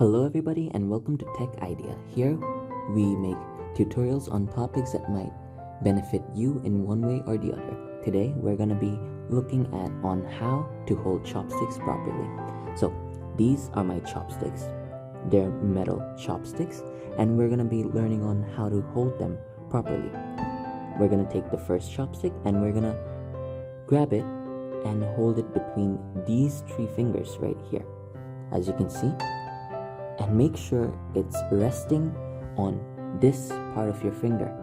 Hello everybody and welcome to Tech Idea. Here we make tutorials on topics that might benefit you in one way or the other. Today we're going to be looking at on how to hold chopsticks properly. So these are my chopsticks. They're metal chopsticks and we're going to be learning on how to hold them properly. We're going to take the first chopstick and we're going to grab it and hold it between these three fingers right here, as you can see. And make sure it's resting on this part of your finger.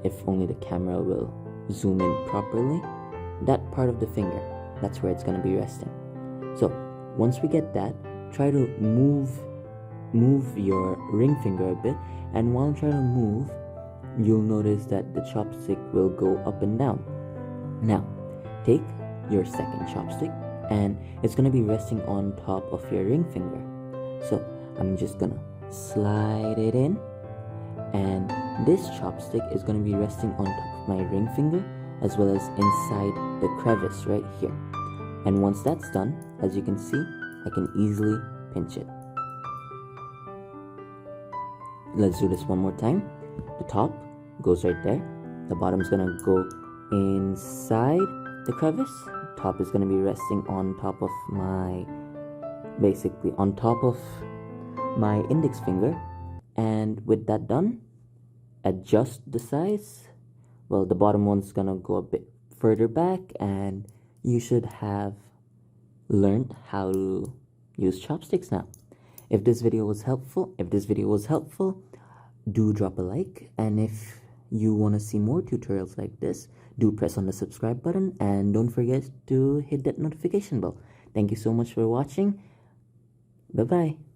If only the camera will zoom in properly, that part of the finger, that's where it's going to be resting. So once we get that, try to move your ring finger a bit, and while trying to move, you'll notice that the chopstick will go up and down. Now take your second chopstick and it's going to be resting on top of your ring finger. So I'm just gonna slide it in, and this chopstick is gonna be resting on top of my ring finger as well as inside the crevice right here. And once that's done, as you can see, I can easily pinch it. Let's do this one more time. The top goes right there. The bottom's gonna go inside the crevice. The top is gonna be resting on top of basically on top of my index finger. And with that done, adjust the size. Well, the bottom one's gonna go a bit further back, and you should have learned how to use chopsticks now. If this video was helpful, do drop a like, and if you want to see more tutorials like this, do press on the subscribe button and don't forget to hit that notification bell. Thank you so much for watching. Bye-bye.